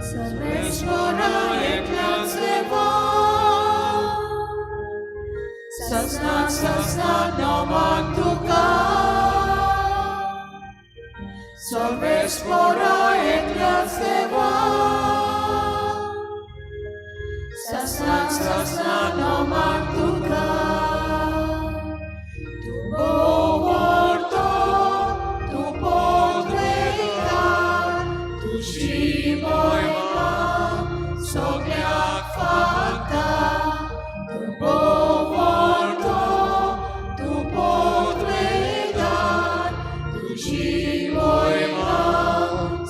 सर्वेश्वरा एकल्याच देवा, सस्नाक नमन तुका. सर्वेश्वरा एकल्याच देवा, सस्नाक नमन तुका. तू व्हरतो, तू पोगलयता, तुजी महिमा सगळ्याक फावता. तू व्हरतो, तू पोगलयता, तुजी महिमा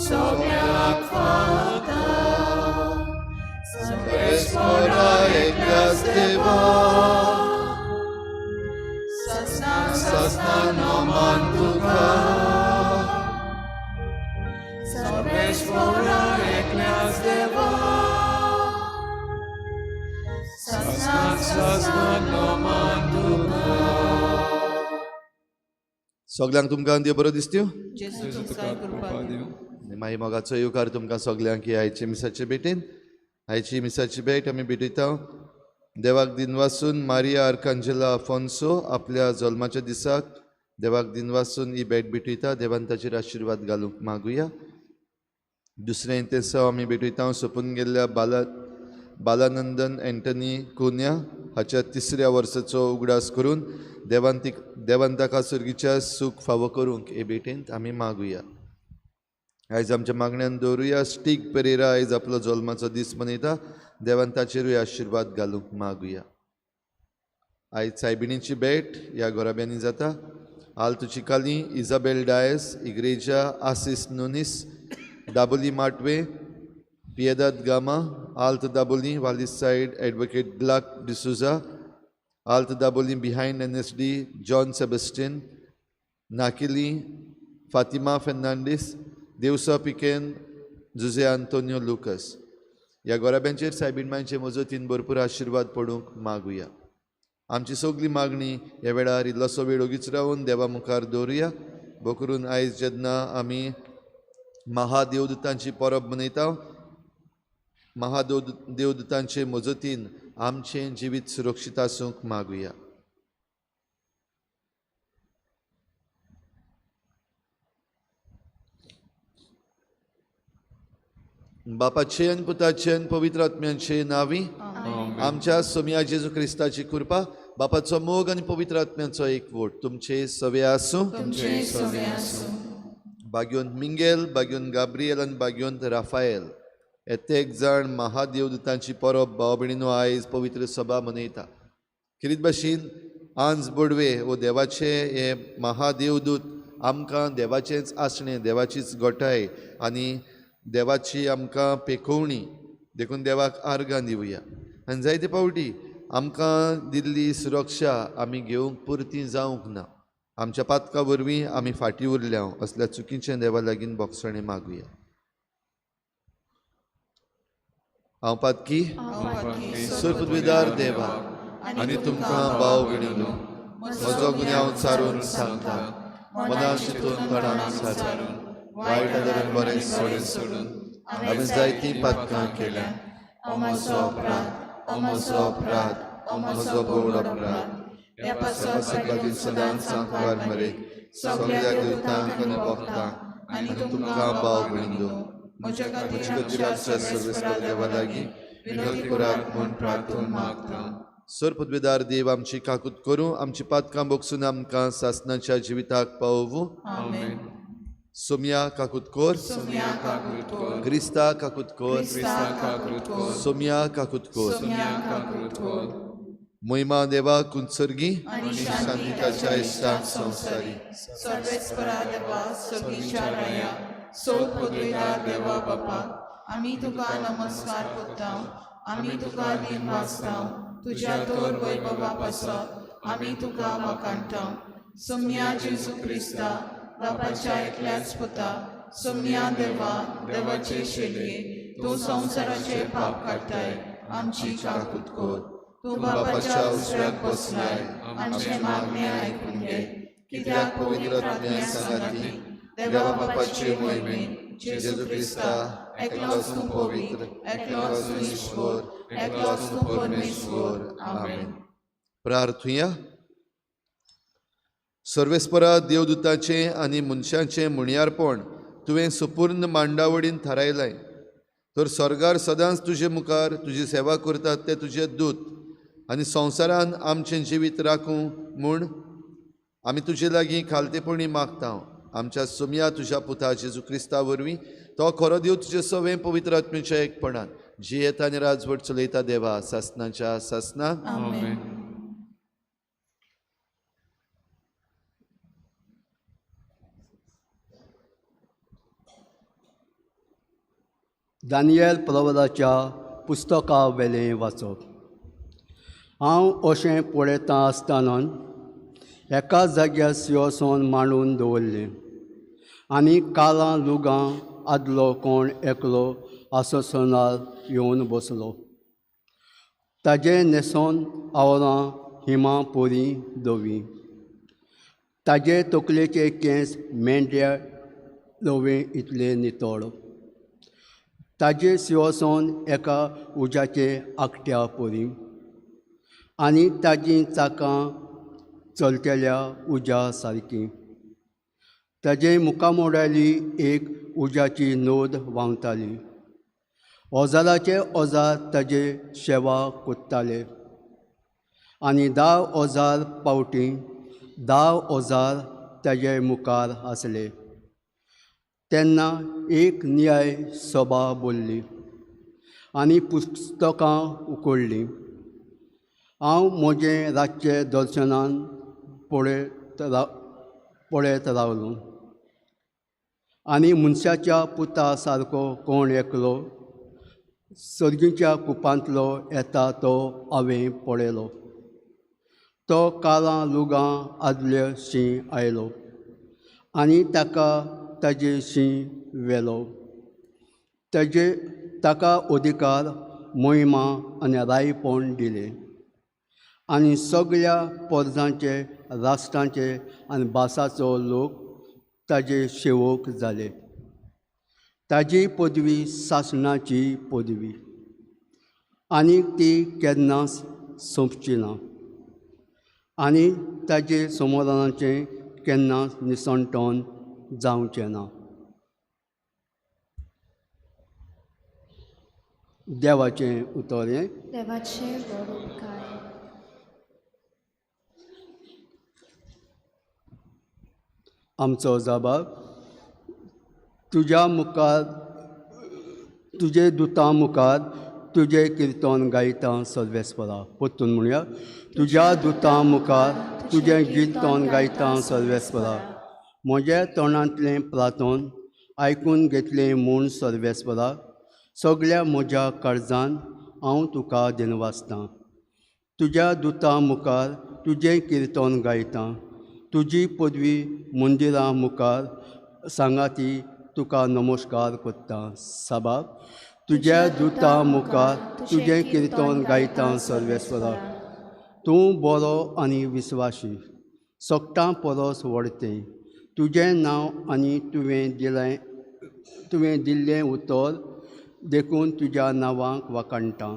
सगळ्याक फावता. सर्वेश्वरा एकल्याच देवा, सस्नाक नमन तुका. सर्वेश्वरा एकल्याच देवा, सस्नाक नमन तुका. सगळ्यांक तुमकां देव बरो दिसत्यो. जेजू तुका कृपा दिवं. मागीर मोगाचो येवकार तुमकां सगळ्यांक ही आयचे मिसाचे भेटेन. आयची मिसाची भेट आमी भेटयता देवाक दिनवासून मारिया आर्कांजेला आफोन्सो आपल्या जल्माच्या दिसाक देवाक दिनवासून ही भेट भेटयता. देवान ताचेर आशिर्वाद घालूंक मागुया. दुसरें इंतेसो आमी भेटयता सोंपून गेल्ल्या बालानंदन एंटनी कुन्या हाच्या 3ऱ्या वर्साचो उगडास करून देवान ताका सर्गीच्या सूख फावो करूंक हे भेटेंत आमी मागुया. आयज आमच्या मागण्यान दवरुया स्टीग पेरेरा आयज आपलो जल्माचो दीस मनयता. देवान ताचेरूय आशिर्वाद घालूंक मागुया. आयज सायबिणीची भेट ह्या घोराब्यांनी जाता. आल्तो चिकाली इजाबेल डायस, इग्रेजा आसिस नोनीस, दाबोली माटवे, पिएदाद गामा, आल्तो दाबोली वालीस साइड एडवोकेट ब्लाक डिसुजा, आल्तो दाबोली बिहाइंड NSD जॉन सेबेस्टियन, नाकिली फातिमा फेर्नांडीस, देवसा पिकेन जुझे आंतोनियो लुकस. ह्या गोराब्यांचेर सायबीणमांचे मजतीन भरपूर आशिर्वाद पडूंक मागुया. आमची सगळी मागणी ह्या वेळार इल्लोसो वेळ ओगीच रावन देवा मुखार दवरुया. भो करून आयज जेन्ना आमी महादेवदूतांची परब मनयता, महादेवदूतांचे मजतीन आमचें जिवीत सुरक्षीत आसूंक मागुया. बापाचे आनी पुताचे आनी पवित्र आत्म्याचे नांवी आमच्या सोम्या जेजू क्रिस्ताची कृपा, बापाचो मोग आनी पवित्र आत्म्याचो एकवट तुमचे सवे आसूं. भाग्योंत मिंगेल, भाग्योंत गाब्रिएल आनी भाग्योंत राफाएल एक जाण महादेवदूतांची परब भाव भयणीनो आयज पवित्र सभा मनयता. किरीत भाशेन आंज बोडवे वो देवाचे हे महादेवदूत आमकां देवाचेंच आसणें, देवाचीच गोठाय आनी देवाची आमकां पेखोवणी देखून देवाक आर्गां दिवया. आनी जायते पावटी आमकां दिल्ली सुरक्षा आमी घेवंक पुरती जावंक ना. आमच्या पातका वरवीं आमी फाटीं उरल्या असल्या चुकीचें देवा लागीं बोगसणें मागुया. हांव पातकी सुरपदवीदार देवा आनी तुमकां भाव भयणीनो म्हजो गुन्यांव चारून सांगता. मनांत चिंतून तोंडान सारून वायट आदारान बरें सोडून हांवें जायतीं पातकां केल्यां. म्हजो अपराध, म्हजो बोड अपराध. ह्या पातका सदांच सांकवार मरे सगळ्या देवतांक आनी भक्तांक आनी तुमकां भाव भयणीनो म्हज्या खातीर सर्वेस्पर देवा लागीं विनंती करात म्हूण प्रार्थना मागता. सर पदवीदार देव आमची काकूत करूं, आमची पातकां बोगसून आमकां सासणाच्या जिविताक पावोवूं. सोम्या काकुतकोर, क्रिस्ता काकुतकोर, सोम्या काकुतकोर. महिमा देवा कुंसर्गी शांतिकाच्या इष्टांक संसारी. सर्वेस्परा देवा सगळीच्या राया सोल पदवीदार देवा बापा आमी तुका नमस्कार करता. आमी तुका दिन वाचता. तुज्या तोर वैभवा पासत आमी तुका वाखाणटा. सोम्या जेजू क्रिस्ता बापाच्या एकल्याच पुता, सोम्या देवा देवाचे शेलये तूं संवसाराचे पाप काडटाय. आमची काकूत कोर. तूं बापाच्या उजव्याक बसलाय. आमचे मागणे आयकून घे. कित्याक पवित्र आत्म्या सांगाती देवा बापाचे मोहिमेन जेजू क्रिस्ता एकलोच तूं पवित्र एकलोच तूं ईश्वर एकलोच तूं परमेश्वर आमेन. प्रार्थुया. सर्वेस्परा देवदूताचें आनी मनशांचें मुणयारपण तुवें सुपूर्ण मांडावळीन थारायलें, तर स्वर्गार सदांच तुजे मुखार तुजी सेवा करतात ते तुजे दूत आनी संवसारान आमचें जिवीत राखूं म्हूण आमी तुजे लागीं खालतेपणी मागता. आमच्या सुमया तुज्या पुता जेजू क्रिस्ता वरवीं तो खरो देव तुजे सवें पवित्र आत्मेच्या एकपणान जियेता आनी राजवट चलयता देवा सासनाच्या सासनाक. आमेन. दानियल प्रवदाच्या पुस्तका वेलें वाचप. हांव अशें पळयता आसतना एका जाग्यार सिंहासन मांडून दवरलें आनी काळां लुगां आदलो कोण एकलो आसनार येवन बसलो. ताजे न्हेसोन आवरां हिमा पोरी धवी, ताजे तकलेचे केंस मेंढ्या लोवे इतले नितळ. ताजे सिंहासन एका उज्याचे आकट्या परी आनी ताजीं चाकां चलतेल्या उज्या सारकीं. ताजे मुखामोडाली एक उज्याची नोद व्हांवताली. ओजाराचे ओजार ताजे सेवा कोत्ताले आनी 10 ओजार पावटी 10 ओजार ताजे मुखार आसले. तेन्ना एक न्याय सभा बोल्ली आनी पुस्तकां उखडलीं. हांव म्हजें रातचें दर्शनान पळयत रावलों आनी मनशाच्या पुता सारको कोण एकलो सर्गीच्या कुपांतलो येता तो हांवें पळयलो. तो काळां लुगां आदलेशीं आयलो आनी ताका ताजे शीं वेलो. ताका अधिकार, मोहिमा आनी रायपण दिलें आनी सगळ्या परजांचे, राष्ट्रांचे आनी भासाचो लोक ताजे सेवक जाले. ताजी पदवी सासणाची पदवी आनी ती केन्नाच सोंपची ना आनी ताजे समाधानाचें केन्नाच निसंतोन जावचें ना. देवाचें उतर हें. देवाचे बड उपकार. आमचो जबाब. तुज्या मुखार तुजे दुतां मुखार तुजें किर्तन गायता सर्वेस्परा. परतून म्हणया. तुज्या दुतां मुखार तुजें किर्तन गायता सर्वेस्परा. म्हज्या तोंडांतलें प्रार्थन आयकून घेतलें म्हूण सर्वेस्परा. सगळ्या म्हज्या काळजान हांव तुका दिनवासतां. तुज्या दुतां मुखार तुजें किर्तन गायता. तुजी पदवी मंदिरां मुखार सांगाती तुका नमस्कार करता. साबाब. तुज्या दुतां मुखार तुजें किर्तन गायता सर्वेस्परा. तूं बरो आनी विस्वासी, सोगटां परस व्हडतें. तुजें नांव आनी तुवें दिल्लें उतर देखून तुज्या नांवाक वाखाणटां.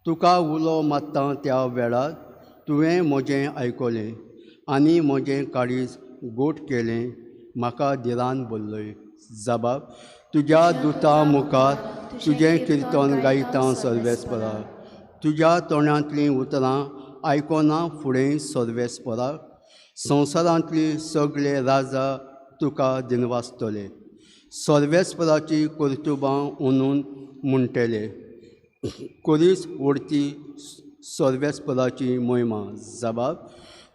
तुका उलो मारता त्या वेळार तुवें म्हजें आयकलें आनी म्हजें काळीज गोठ केलें. म्हाका धिरान भरलय. जबाब. तुज्या दुतां मुखार तुजें किर्तन गायता सर्वेस्परा. तुज्या तोंडांतलीं उतरां आयकोना फुडें सर्वेस्परा. संवसारांतली सगळे राजा तुका दिनवासतले. सर्वेस्पराची कर्तुबां उनून म्हणटले. कोरीस व्हडती सर्वेस्पराची मोहिमा. जबाब.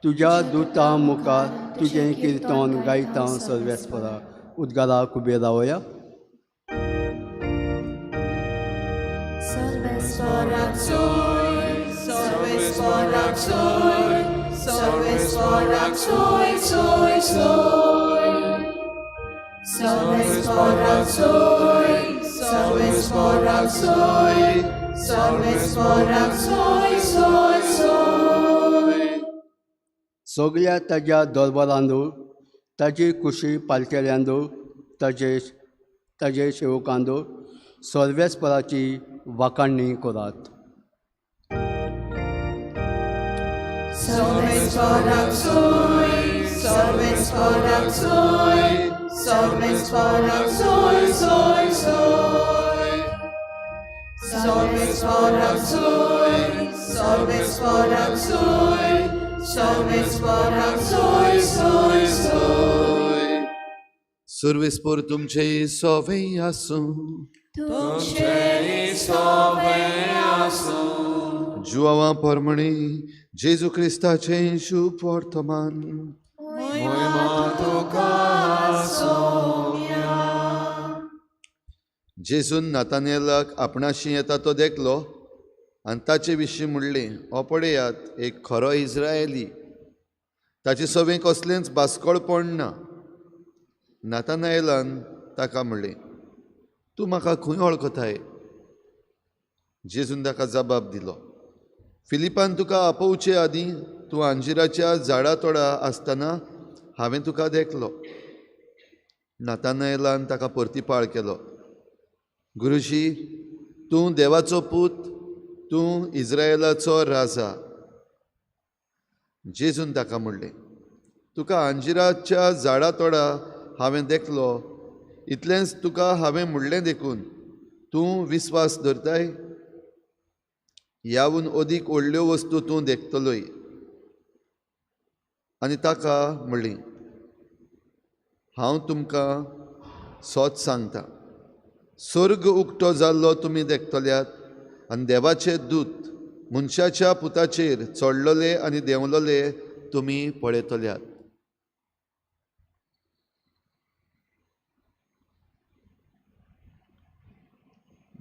तुज्या दुतां मुखार तुजें किर्तन गायता सर्वेस्परा. उद्गाराक उबे रावया. Sorrak soy, sorrak soy, sorrak soy, soy, soy. Sorrak soy, sorrak soy, sorrak soy, soy, soy. सगळ्या ताज्या दरबारांत ताजी कुशी पालकेल्यांदो ताजे सेवकांदो सर्वेस्पराची वाखाणणी करात. सर्वेस्पराक सोय, सर्वेस्पराक सोय, सर्वेस्पराक सोय, सोय, सोय. सर्वेस्पराक सोय, सर्वेस्पराक सोय, सर्वेस्पराक सोय, सोय, सोय. सर्वेस्पर तुमचे सोवें आसूं. तुमचे सोवें आसूं. जुआवां पोरमणी जेजू क्रिस्ताचे शुभ वर्तमान. महिमा तुका सोम्या. जेजून नातानेलाक आपणाशी येता तो देखलो आनी ताचे विशीं म्हणलें, हो पळयात एक खरो इस्रायेली, ताचे सवें कसलेंच भास्कळपण ना. नातानाएलान ताका म्हणलें, तूं म्हाका खंय वळखताय? जेजून ताका जबाब दिलो, फिलिपान तुका आपोवचे आदीं तूं अंजिराच्या झाडा तोडा आसतना हांवें तुका देखलो. नातानाएलान ताका परतीपाळ केलो, गुरुजी, तूं देवाचो पूत, तूं इस्रायेलाचो राजा. जेजून ताका म्हणलें, तुका अंजिराच्या झाडा तोडा हांवें देखलो, इतलेंच तुका हांवें म्हणलें देखून तूं विस्वास धरताय? ह्याहून अदीक व्हडल्यो वस्तू तूं देखतलोय. आनी ताका म्हणलें, हांव तुमकां सोच सांगतां, स्वर्ग उक्तो जाल्लो तुमी देखतल्यात आनी देवाचे दूत मनशाच्या पुताचेर चडलोले आनी देंवलोले तुमी पळयतल्यात.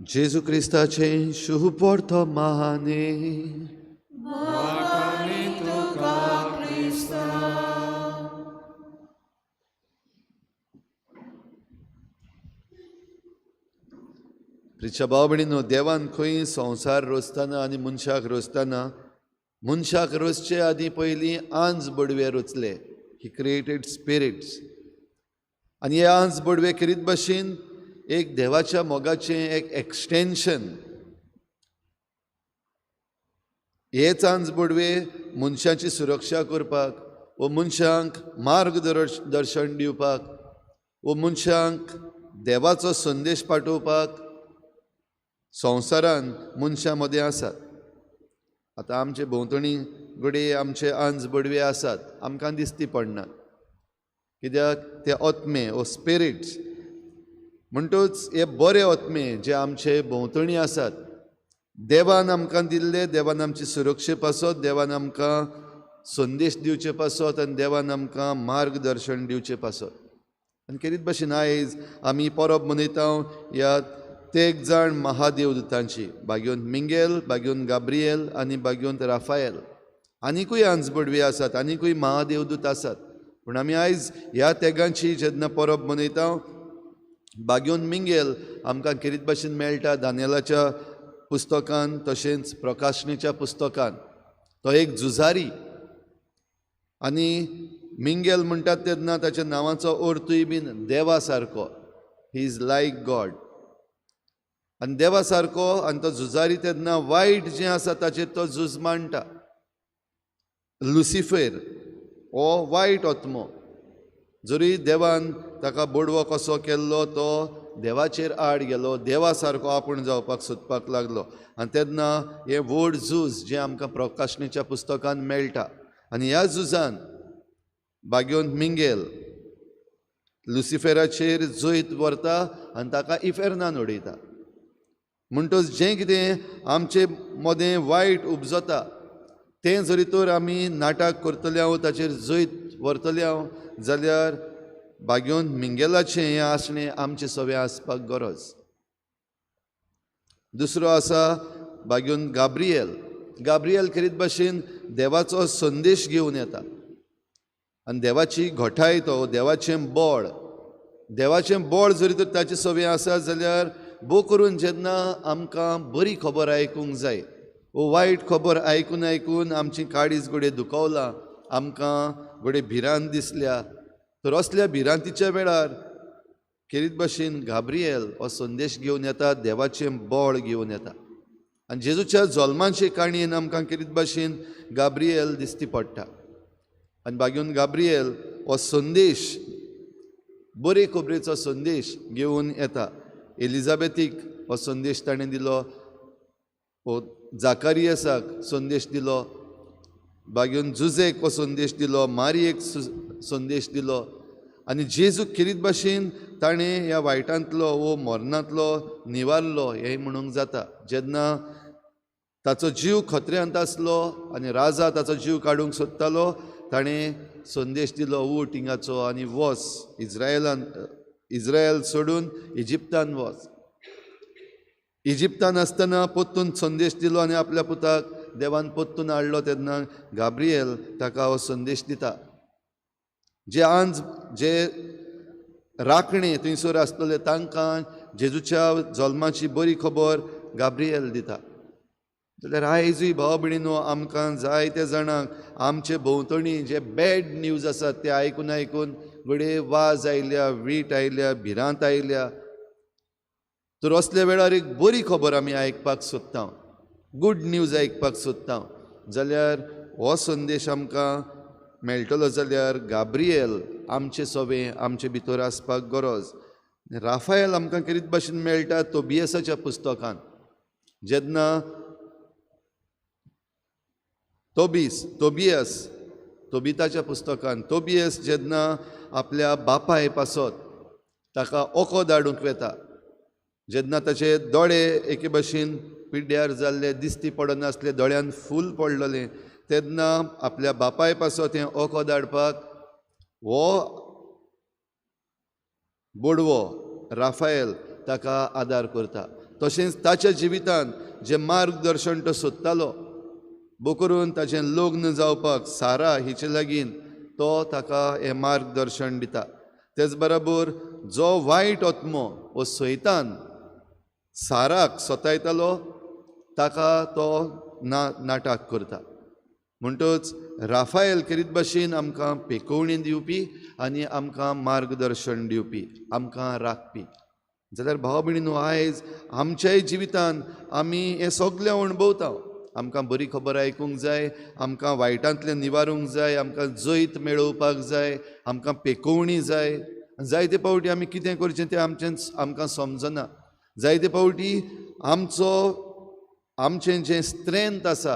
जेजू क्रिस्ताचे शुभ वर्तमाने. वाखाणी तुका क्रिस्ता. प्रिच्या भाव भयणीनो, देवान खंय संवसार रचतना आनी मनशाक रचतना मनशाक रचचे आदीं पयलीं आंज बडवे रचले. ही क्रिएटेड स्पिरिट्स. आनी हे आंज बडवे करीत भाशेन एक देवाच्या मोगाचें एक एक्सटेन्शन. हेच आंज बडवे मनशाची सुरक्षा करपाक, वो मनशांक मार्गदर्शन दिवपाक, वो मनशांक देवाचो संदेश पाठोवपाक संवसारान मनशां मदें आसात. आतां आमचे भोंवतणी घडये आमचे आंज बडवे आसात, आमकां दिसती पडना, कित्याक ते आत्मे वो स्पिरिट्स म्हणटूच हे बरे आत्मे जे आमचे भोंवतणी आसात, देवान आमकां दिल्ले, देवान आमची सुरक्षे पासत, देवान आमकां संदेश दिवचे पासत आनी देवान आमकां मार्गदर्शन दिवचे पासत. आनी करीत भाशेन आयज आमी परब मनयता ह्या तेग जाण महादेवदूतांची, बागयोंत मिंगेल, बागयोंत गाब्रिएल आनी बागयोंत राफाएल. आनीकूय आंज बडवे आसात, आनीकूय महादेवदूत आसात. पूण आमी आयज ह्या तेगांची जेन्ना परब मनयता, बागयोंत मिंगेल आमकां करीत भाशेन मेळटा दानियेलाच्या पुस्तकान, तशेंच प्रकाशणेच्या पुस्तकान. तो एक झुजारी. आनी मिंगेल म्हणटात तेन्ना ताच्या नांवाचो अर्थूय बीन देवा सारको. He is like God. आनी देवा सारको. आनी तो झुजारी तेन्ना वायट जें आसा ताचेर तो झूज मांडटा. लुसिफर हो वायट आत्मो. जरी देवान ताका बडवो कसो केल्लो, तो देवाचेर आड गेलो, देवा सारको आपूण जावपाक सोदपाक लागलो. आनी तेन्ना हें व्हड झूज जें आमकां प्रकाशणेच्या पुस्तकान मेळटा. आनी ह्या झुजान बागयोंत मिंगेल लुसिफेराचेर जैत व्हरता आनी ताका इफेर्नान उडयता. म्हणटच जें कितें आमचे मदें वायट उपजता तें जरी तर आमी नाटक करतले हांव, ताचेर जैत व्हरतले हांव, जाल्यार बागयोंत मिंगेलाचें हें आसणें आमचें सवें आसपाक गरज. दुसरो आसा बागयोंत गाब्रिएल. गाब्रिएल करीत भाशेन देवाचो संदेश घेवन येता. आनी देवाची घोटाय तो, देवाचें बळ जरी तर ताचे सवें आसा जाल्यार भोव करून जेन्ना आमकां बरी खबर आयकूंक जाय, वो वायट खबर आयकून आमची काळीज घोडये दुखवलां, आमकां घोडये भिरांत दिसल्या, तर असल्या भिरांतीच्या वेळार खेरीत भाशेन गाब्रिएल हो संदेश घेवन येता, देवाचें बळ घेवन येता. आनी जेजूच्या जल्माचे काणयेन आमकां खेरीत भाशेन गाब्रिएल दिश्टी पडटा. आनी बागेवन गाब्रिएल हो संदेश, बरे खबरेचो संदेश घेवन येता. एलिझाबेथीक हो संदेश ताणें दिलो, हो जाकारियासाक संदेश दिलो, बागेवन जुजेक हो संदेश दिलो, मारयेक संदेश दिलो. आनी जेजू खेरीत भाशेन ताणें ह्या वायटांतलो वो मरणांतलो निवारलो हें म्हणूंक जाता. जेन्ना ताचो जीव खत्र्यांत आसलो आनी राजा ताचो जीव काडूंक सोदतालो, ताणें संदेश दिलो, उठ हिंगाचो आनी वच, इज्रायल सोडून इजिप्तान वच. इजिप्तान आसतना पोत्तून संदेश दिलो आनी आपल्या पुताक देवान पोत्तून हाडलो. तेन्ना गाब्रिएल ताका हो संदेश दिता. जे राखणे थंयसर आसतले तांकां जेजूच्या जल्माची बरी खबर गाब्रिएल दिता. जाल्यार आयजूय भाव भयणीनो, आमकां जायते जाणांक आमचे भोंवतणी जे बॅड न्यूज आसात ते आयकून घडये वाज आयल्या, वीट आयल्या, भिरांत आयल्या. तर असल्या वेळार एक बरी खबर आमी आयकपाक सोदता, गूड न्यूज आयकपाक सोदता, जाल्यार हो संदेश आमकां मेळटलो जाल्यार गाब्रिएल आमचे सोबे आमचे भितर आसपाक गरज. राफायल आमकां खेरीत भाशेन मेळटा तोबियासाच्या पुस्तकान. जेन्ना तोबिताच्या पुस्तकान तोबियस जेन्ना आपल्या बापाय पासत ताका ओको धाडूंक वेता, जेन्ना ताचे दोळे एके भाशेन पिड्ड्यार जाल्ले, दिश्टी पडनासले, दोळ्यान फूल पडलेलें, तेन्ना आपल्या बापाय पासत हें ओको धाडपाक हो बोडवो राफायल ताका आदार करता. तशेंच ताच्या जिवितान जे मार्गदर्शन तो सोदतालो, बो करून ताचें लग्न जावपाक सारा हिचे लागीं तो ताका हें मार्गदर्शन दिता. तेच बरोबर जो वायट आत्मो वो सैतान साराक सतायतालो ताका तो नाटक करता. म्हणटच राफायल खेरीत भाशेन आमकां पेकोवणी दिवपी आनी आमकां मार्गदर्शन दिवपी, आमकां राखपी. जाल्यार भाव भयणीनो, आयज आमच्याय जिवितान आमी हें सगळें अणभवता. आमकां बरी खबर आयकूंक जाय, आमकां वायटांतलें निवारूंक जाय, आमकां जैत मेळोवपाक जाय, आमकां पेकोवणी जाय. जायते फावटी आमी कितें करचें तें आमकां समजना. जायते फावटी आमचें जें स्ट्रेंथ आसा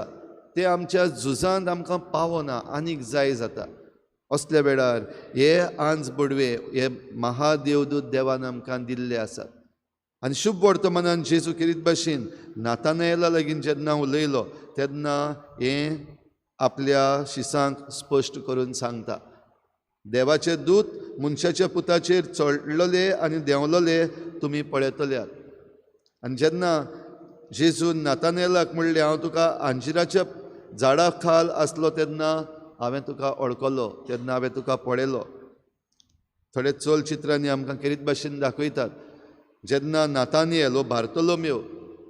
तें आमच्या झुजांत आमकां पावना, आनीक जाय जाता. असल्या वेळार हे आंज बडवे हे महादेवदूत देवान आमकां दिल्ले आसात. आनी शुभ वर्तमानान जेजू खेरीत भाशेन नातानएला लागीं जेन्ना उलयलो तेन्ना हें आपल्या शिसांक स्पश्ट करून सांगता. देवाचे दूत मनशाच्या पुताचेर चडलेले आनी देंवलेले तुमी पळयतल्यात. आनी जेन्ना जेजून नातानएलाक म्हणलें, हांव तुका अंजिराच्या झाडा खाल आसलो तेन्ना हांवें तुका वळखलो, तेन्ना हांवें तुका पळयलो. थोडे चलचित्रांनी आमकां खेरीत भाशेन दाखयतात, जेन्ना नातानिएल हो बार्तोलोमेव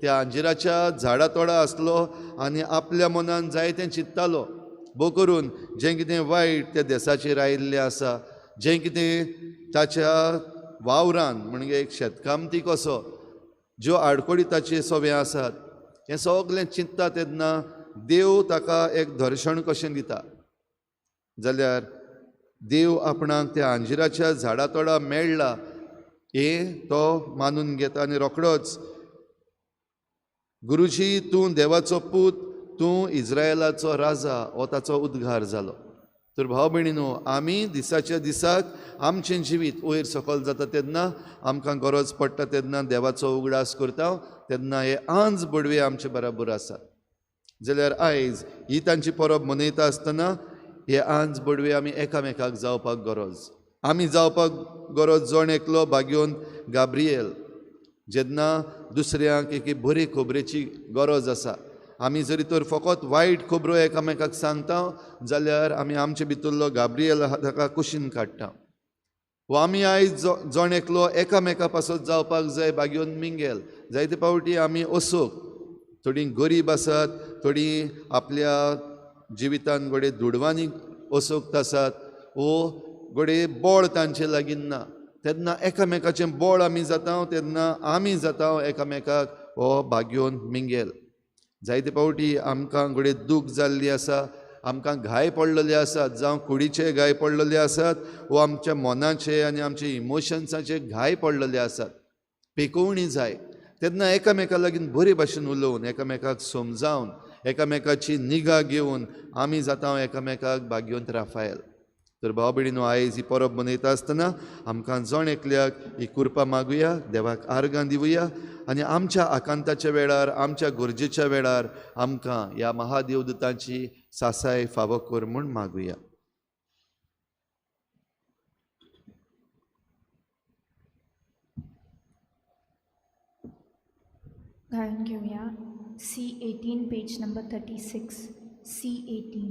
त्या अंजिराच्या झाडा तोडा आसलो आनी आपल्या मनान जायतें चिंत्तालो, बो करून जें कितें वायट त्या देशाचेर आयिल्लें आसा, जें कितें ताच्या वावरान म्हणजे एक शेतकामती कसो ज्यो आडकोडी ताचे सोबे आसात, हें सगळें चिंत्ता तेन्ना देव ताका एक दर्शण कशें दिता. जाल्यार देव आपणाक त्या अंजिराच्या झाडा तोडा मेळ्ळा हें तो मानून घेता आनी रोखडोच, गुरुजी तूं देवाचो पूत, तूं इज्रायलाचो राजा, हो ताचो उद्गार जालो. तर भाव भयणीनो, आमी दिसाच्या दिसाक आमचें जिवीत वयर सकयल जाता तेन्ना आमकां गरज पडटा तेन्ना देवाचो उगडास करता, तेन्ना हे आंज बडवे आमचे बराबर आसात. जाल्यार आयज ही तांची परब मनयता आसतना हे आंज बडवे आमी एकामेकाक जावपाक गरज. आमी जावपाक गरज जण एकलो भाग्योन गाब्रिएल. जेन्ना दुसऱ्यांक एक बरे खबरेची गरज आसा, आमी जरी तर फकत वायट खबरो एकामेकाक सांगता जाल्यार आमी आमचे भितरलो गाब्रिएल ताका कुशीन काडटा. वा आमी आयज जण एकलो एकामेका पासत जावपाक जाय भाग्योन मिंगेल. जायते फावटी आमी असोक थोडी गरीब आसात, थोडी आपल्या जिवितान घडये दुडवांनी असोक्त आसात, वो घोडे बोळ तांचे लागीन ना तेन्ना एकामेकाचें बोळ आमी जाता तेन्ना आमी जाता एकामेकाक हो भाग्योन मिंगेल. जायते फावटी आमकां घोडे दूख जाल्ली आसा, आमकां घाय पडलेले आसात, जावं कुडीचे घाय पडलेले आसात वो आमच्या मनाचे आनी आमचे इमोशन्साचे घाय पडलेले आसात. पेकोवणी जाय तेन्ना एकामेका लागीं बरे भाशेन उलोवन एकामेकाक समजावन एकामेकाची निगा घेवन आमी जाता एकामेकाक भाग्योंत राफायल. तर भाव भयणीनो, आयज ही परब मनयता आसतना आमकां जण एकल्याक ही कृपा मागुया, देवाक आर्गां दिवया आनी आमच्या आकांताच्या वेळार आमच्या गरजेच्या वेळार आमकां ह्या महादेवदूतांची सासाय फावो कर म्हूण मागुया. गायन घेऊया C18 पेज नंबर 36 C18.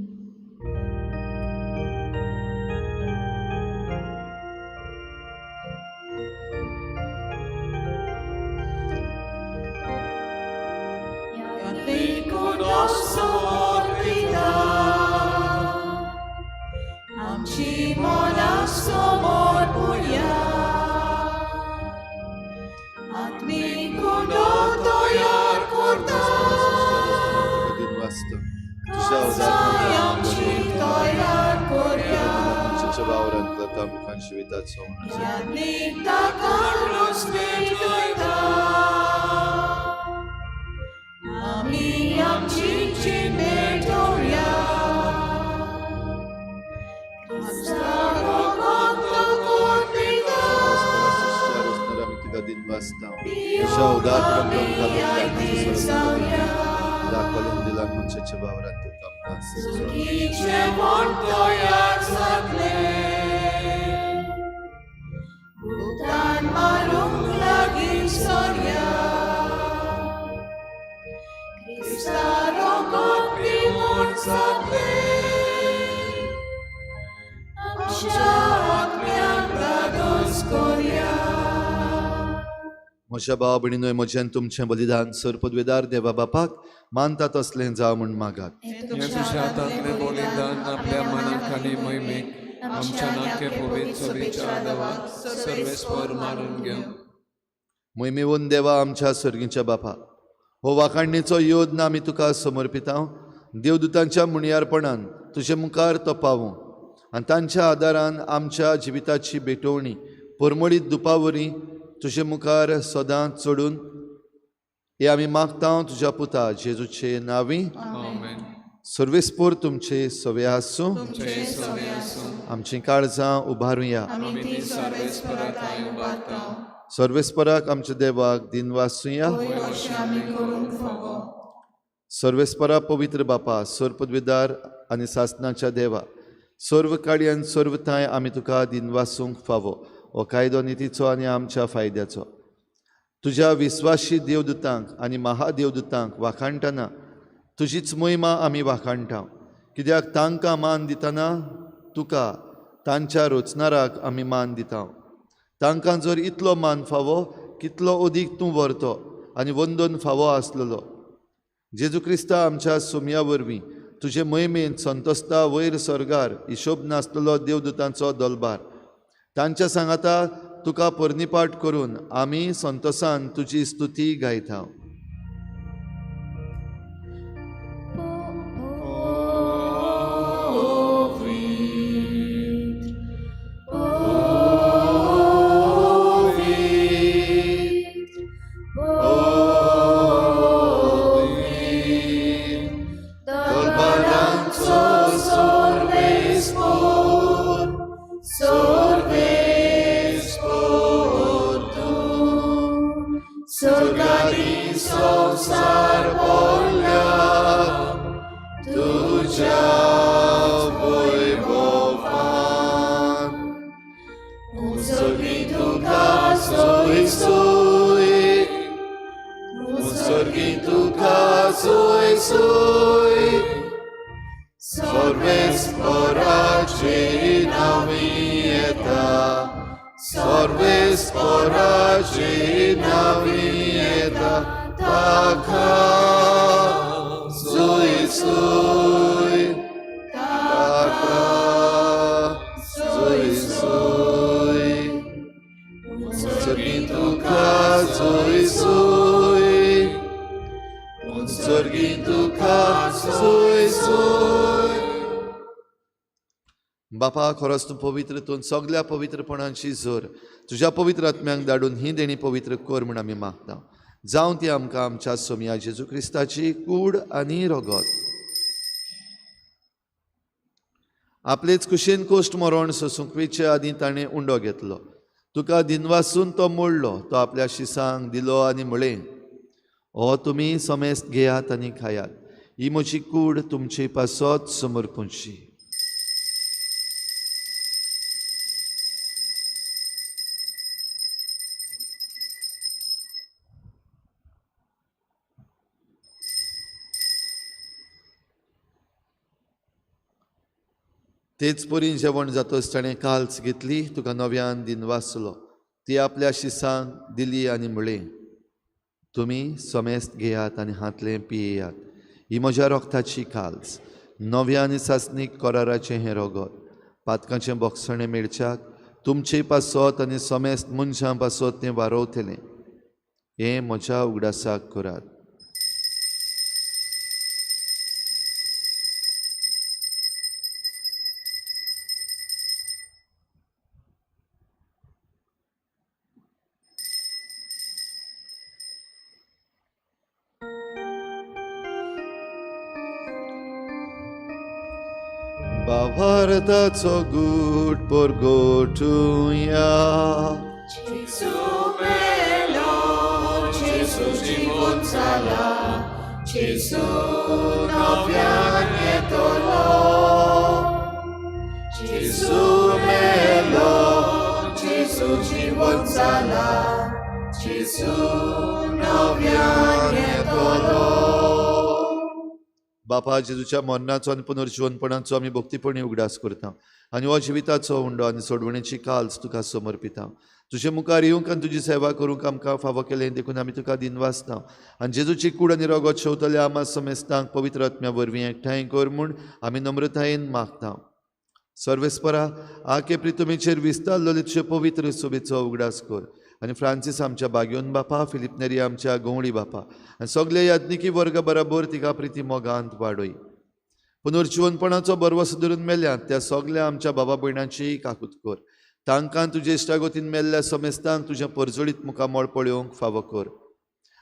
आमची मोला समोर पुया आत्मीक कुंडो तयार करता आमची तयार करया वावरांतलो आमकां शिविताचो आत्मीक ताका रोसमेट करता आमी आमची चिंतेत दवरया म्हज्या भाव भयणीनो, म्हजें तुमचें बलिदान सर्पद्वेदार देवा बापाक मानता तसलें जावं म्हूण मागात. तुझ्या हातांतलें बलिदान आपल्या मनाक आनी मोहिमेक आमच्या नाट्य पवित्र चोरीच्या आदाराक सर्वेस्पर मारून घेवन मोहिमेवून देवा आमच्या सर्गीच्या बापा, हो वाखाणणेचो योद्न आमी तुका समर्पिता. देवदूतांच्या मुणयारपणान तुजे मुखार तो पावूं आनी तांच्या आदारान आमच्या जिविताची भेटोवणी परमळीत दुपावरी तुजे मुखार सदां चडून हे आमी मागता तुज्या पुता जेजूचे नांवी. आमेन. सर्वेस्पोर तुमचे सवे आसूं, आमची काळजां उबारुया. सर्वेस्पराक आमच्या देवाक दिन वासूया. सर्वेस्परा पवित्र बापा, सर्पद्वेदार आनी सासणाच्या देवा, सर्व काळी आनी सर्व थाय आमी तुका दिन वासूंक फावो हो कायदो नितीचो आनी आमच्या फायद्याचो. तुज्या विस्वाशी देवदूतांक आनी महादेवदूतांक वाखाणटना तुजीच महिमा आमी वाखाणटा, कित्याक तांकां मान दितना तुका तांच्या रोचणाराक आमी मान दिता. तांकां जर इतलो मान फावो कितलो अदीक तूं व्हरतो आनी वंदन फावो आसलेलो. जेजू क्रिस्ता आमच्या सोम्या वरवीं तुजे मोहिमेंत संतोस्ता वयर सर्गार हिशोब नासलेलो देवदूतांचो दलबार तांच्या सांगाता तुका परनिपाट करून आमी संतोसान तुजी स्तुती गायता. सोय सोय सर्गी तुका सोय सोय. बापा खरोच तूं पवित्र, तूं सगळ्या पवित्रपणांची जोर तुज्या पवित्र आत्म्यांक धाडून ही देणी पवित्र कर म्हूण आमी मागता. जावं ती आमकां आमच्या सोमया जेजू क्रिस्ताची कूड आनी रगत. आपलेच कुशेन कोश्ट मरण सोसूंक वेचे आदीं ताणें उंडो घेतलो. तुका दिनवासून तो मोडलो. तो आपल्या शिसांक दिलो आनी म्हळें, हो तुमी समेस्त घेयात आनी खायात. ही म्हजी कूड तुमची पासत समर्पूंची. तेच परी जेवण जातच ताणें काल्स घेतली, तुका नव्यान दिन वाचलो. ती आपल्या शिसांक दिली आनी म्हळें, तुमी समेस्त घेयात आनी हातलें पियेयात. ही म्हज्या रोगताची काल्स, नव्या आनी सासणीक कराराचें हें रगत. पातकाचें बोगसणें मेळच्याक तुमचे पासत आनी समेस्त मनशां पासत तें वारोवतलें. हें म्हज्या उगडासाक करात. भावार्थाचो गूट परगोटुया. Jesu melo, Jesu जीवन जाला, Jesu नव्यान येतलो. Jesu melo, Jesu जीवन जाला, Jesu नव्यान येतलो. बापा जेजूच्या मरणाचो आनी पुनर्जीवनपणाचो आमी भक्तीपणी उगडास करता आनी हो जिविताचो उंडो आनी सोडवणेची काल्स तुका समर्पिता. तुजे मुखार येवंक आनी तुजी सेवा करूंक आमकां फावो केलें देखून आमी तुका दिन वाचता. आनी जेजूची कूड आनी रगत शेवतल्या आमा समेस्तांक पवित्र आत्म्या वरवीं एकठांय कर म्हूण आमी नम्रतायेन मागता. सर्वेस्परा आके प्रितुमेचेर विस्तारलेले तुजे पवित्र सोबेचो उगडास कर. आनी फ्रांसीस आमच्या बागयोन बापा, फिलिप नेरी आमच्या गवळी बापा आनी सगळे याज्ञिकी वर्ग बराबर तिका प्रिती मोगांत वाडय. पुनर्जीवनपणाचो बरवसो धरून मेल्यात त्या सगळ्या आमच्या बाबा भयणांची काकूत कर. तांकां तुजे इश्टागोतीन मेल्ल्या समेस्तांक तुज्या परजोडीत मुखामोळ पळोवंक फावो कर.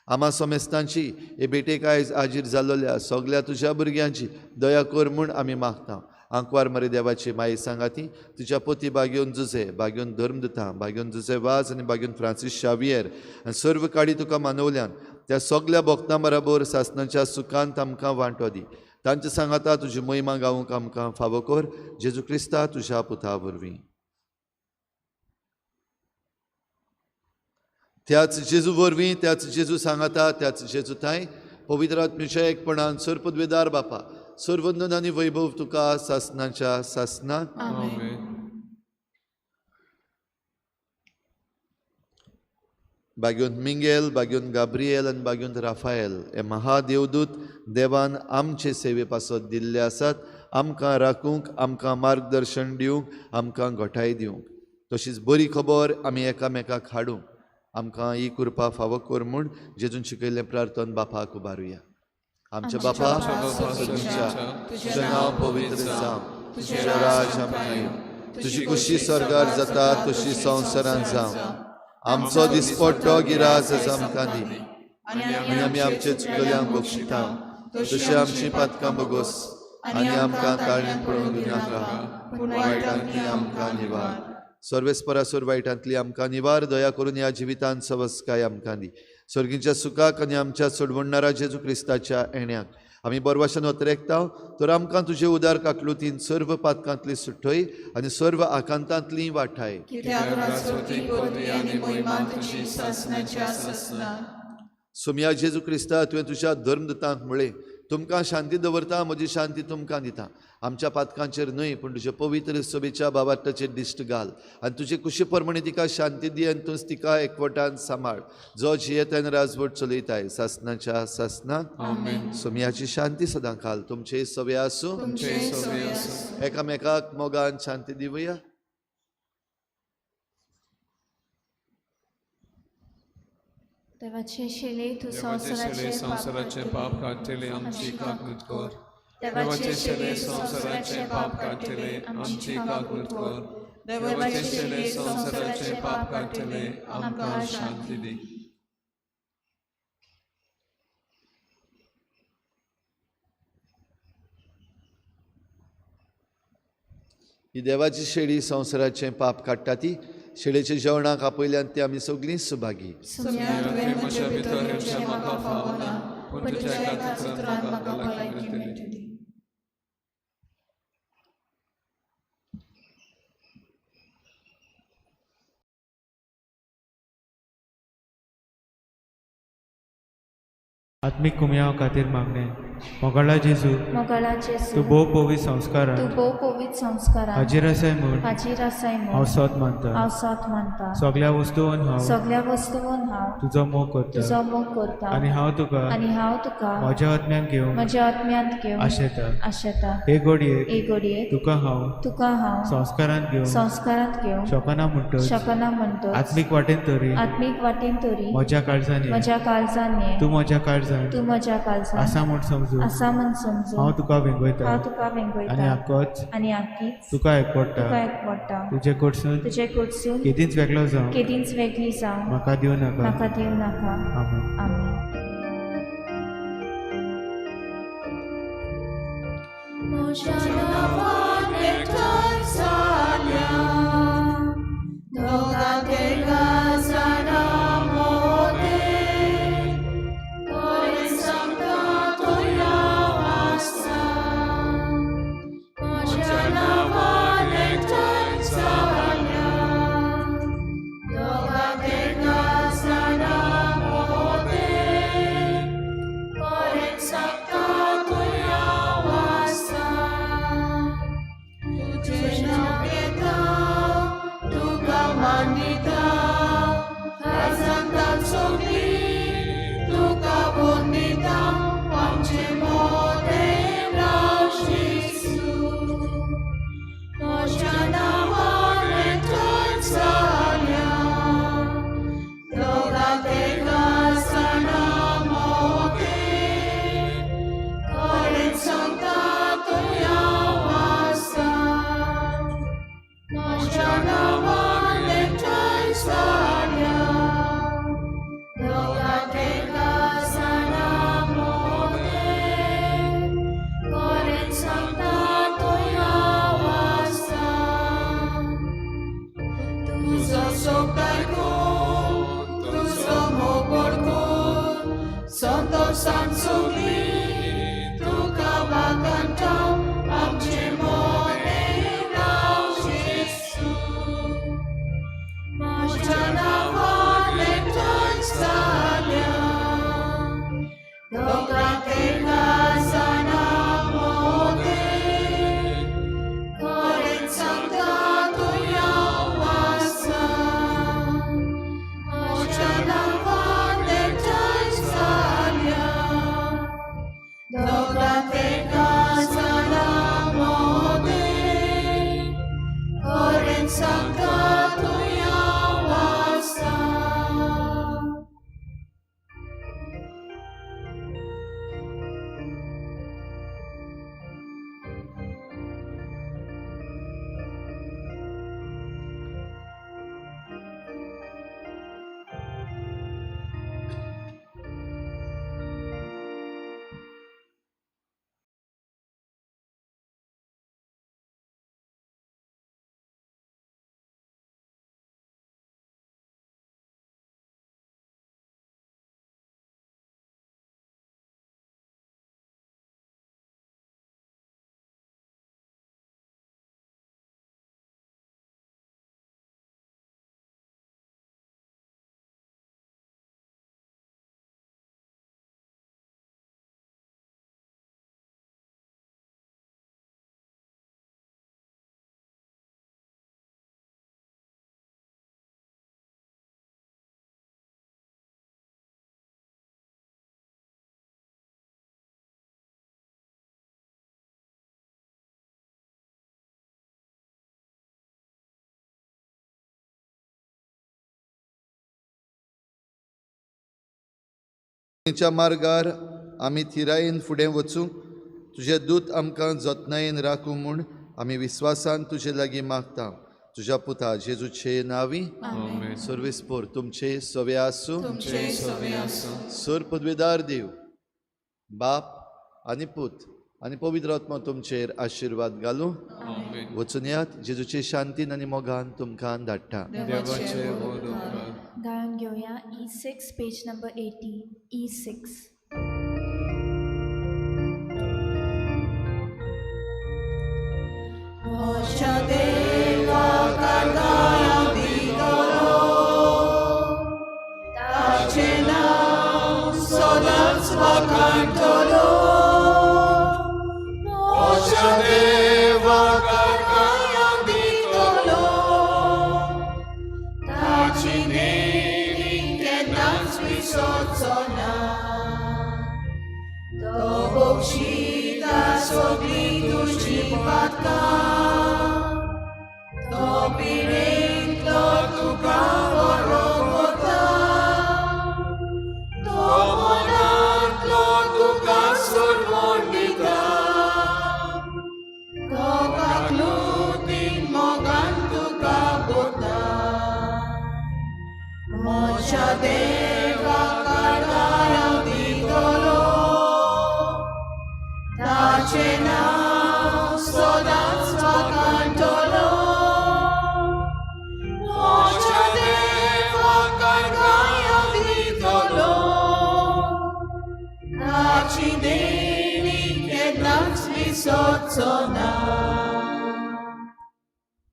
आमा समेस्तांची हे बेटेक आयज हाजीर जाल्ल्या सगळ्या तुज्या भुरग्यांची दया कर म्हूण आमी मागता. आंकवार मरे देवाची माई सांगाती तुज्या पोती बागयोन जुजे, बागयोन धर्मदता, बागयोन जुजे वाज आनी बागयोन फ्रांसीस शावियर आनी सर्व काडी तुका मानवल्यान त्या सगळ्या भक्तां बरोबर सासणाच्या सुखांत आमकां वांटो दी. तांचे सांगाता तुजी महिमा गावूंक आमकां फावो कर. जेजू क्रिस्ता तुज्या पुता वरवीं. त्याच जेजू वरवीं, त्याच जेजू सांगाता, त्याच जेजू थाय पवित्र आत्म्याच्या एकपणान सर्पद्वेदार बापा सर्वंदन आनी वैभव तुका सासणाच्या सासणाक. आमेन. बागयोन मिंगेल, बागयोन गाब्रिएल आनी बागयोन राफाएल हे महादेवदूत देवान आमचे सेवे पासत दिल्ले आसात. आमकां राखूंक, आमकां मार्गदर्शन दिवंक, आमकां घोटाय दिवंक. तशीच बरी खबर आमी एकामेकाक हाडूंक आमकां ही कृपा फावो कर म्हूण जेजून शिकयल्लें प्रार्थन बापाक उबारुया. आमचे बापा सगळ्यांच्या तुजें नांव पवित्र जावं, तुजें राज आमकां येवं, तुजी कुशी स्वर्गार जाता तशी संवसारांत जावं. आमचो दिसपट्टो गिराज आमकां दी आनी आमी आमचे चुकल्यांक बक्षिता तशी आमची पातकां बगोस आनी आमकां ताळणें पडूंक दिनाका पूण वायटांतली आमकां निवार. सर्वेस्परासूर वायटांतली आमकां निवार. दया करून ह्या जिवितांत सवस्काय आमकां दी. स्वर्गीच्या सुखाक आनी आमच्या सोडवणारा जेजू क्रिस्ताच्या येण्याक आमी बरवाशान वतरेकता. तर आमकां तुजे उदार काकलुतीन सर्व पातकांतली सुटय आनी सर्व आकांतांतली वाटाय. सोमया जेजू क्रिस्ता तुवें तुज्या धर्मदतांक म्हळें, तुमकां शांती दवरता, म्हजी शांती तुमकां दिता. आमच्या पातकांचेर न्हय पूण तुजे पवित्र सोबेच्या बाबाटाचेर दिश्ट घाल आनी तुजे कुशी प्रमाणे तिका शांती दी आनी तूंच तिका एकवटान सांबाळ जो जियेतान राजवट चलयताय सासणाच्या सासणाक. सोमयाची शांती सदां घाल तुमचे सवे आसूं. एकामेकाक मोगान शांती दिवया. देवाचे शेले तू देवाचे शेले संसाराचे पाप काढलेले आमची काकूत कर. देवाचे शेले संसाराचे पाप काढलेले आमची काकूत कर. देवाचे शेले संसाराचे पाप काढलेले आमकां शांती दी. ही देवाची शेळी संवसाराचें पाप काडटा ती शेळेच्या जेवणाक आपयल्यान ती आमी सगळीं सुभागी. सुम्या तुवें म्हजे भितर येवचें म्हाका फावना, पूण तुज्या एका सुत्रान म्हाका भलायकी मेळटली. आत्मिक कुमयाव खातीर मागणे. मोगाळा जेजू, मोगाळा तूं जेजू, भोव पवित्र संस्कारां तू भोव पवित्र संस्कारां हाजीर आसाय म्हूण हाजीर आसाय हांव म्हूण सोत मानता. हांव साथ मानता. सगळ्या वस्तूंवन हांव सगळ्या वस्तूंवन हांव तुजो मोग करता तुजो मोग करता आनी हांव तुका आनी हांव तुका म्हज्या आत्म्यान घेवन म्हज्या आत्म्यांत घेवन आशेता. आशेता. हे घडयेक एक घडयेक तुका हांव तुका हांव संस्कारांत घेवन संस्कारांत घेवन शकना म्हणटच शकना म्हणटच आत्मीक वाटेन तरी आत्मीक वाटेन तरी म्हज्या काळजांनी म्हज्या काळजांनी तूं म्हज्या काळजांत तू म्हज्या काळजांत आसा म्हूण समजून आसा म्हूण समजून हांव तुका वेंगयता हांव तुका आनी वेंगयता आक्कोच आनी आखीच तुका एकपडटा. तुका एकवडटा. तुजे कडसून तुजे कडसून केदींच वेगळो जावं केदींच वेगळी जावं म्हाका दिवं नाका. म्हाका दिवं नाका. आमेन. आमेन. म्हज्या नांवान एकठांय जाल्या, दोगां तिगां जाणां मोदें, बरें सांगता तुवें हांव आसता. म्हज्या नांवान एकठांय जाल्या, दोगां तिगां जाणां मोदें, बरें सांगता तुवें हांव आसता. तुजें नांव घेता, तुका मानिता, काळजांत सगळीं तुका वंदिता. आमचें मोदें राव येशू. म्हज्या नांवान एकठांय जाल्या, दोगां तिगां जाणां मोदें, बरें सांगता तुवें हांव आसता. म्हज्या नांवान एकठांय जाल्या, दोगां तिगां जाणां मोदें, बरें सांगता तुवें हांव आसता. तुजो सोब आयकून, तुजो मोग ओळखून, संतोशान सगळीं तुका वागणटा. आमचें मोदें राव येशू. म्हज्या नांवान एकठांय जाल्या, दोगां तिगां जाणां मोदें, बरें सांगता तुवें हांव आसता. म्हज्या नांवान एकठांय जाल्या, तुझ्या मार्गार आमी थिरायेन फुडें वचूं तुझे दूत आमकां जतनायेन राखूं म्हूण आमी विस्वासान तुजे लागीं मागता तुझ्या पुता जेजूचे नांवी Amen. सर्वेस्पोर तुमचे सवे आसूं तुमचे सवे आसूं. सर पदवेदार देव बाप आनी पूत आनी पवित्र आत्मा तुमचेर आशिर्वाद घालूं Amen. वचून यात जेजूचे शांतीन आनी मोगान तुमकां धाडटा देवाचे बोध उपकार. गायन घेऊया E6 page number 80 E6. Moșa Deva Cardaia Vigolo, Tacenam Sodam Svacantolo. Moșa Deva Cardaia Vigolo, Tacineni Kenam Svisotsona, Dobokshita Soblitu Cipatka, Topirin Totuka Vorogota, Tomonat Totuka Surmondika, Tokaklutin Mogantuka Buddha, Mocha Deva Kardaya Vigolo, Tacenam Sodam Svacantolo, Mocha Deva Kardaya Vigolo, Tacineni Kenam Svisotsona.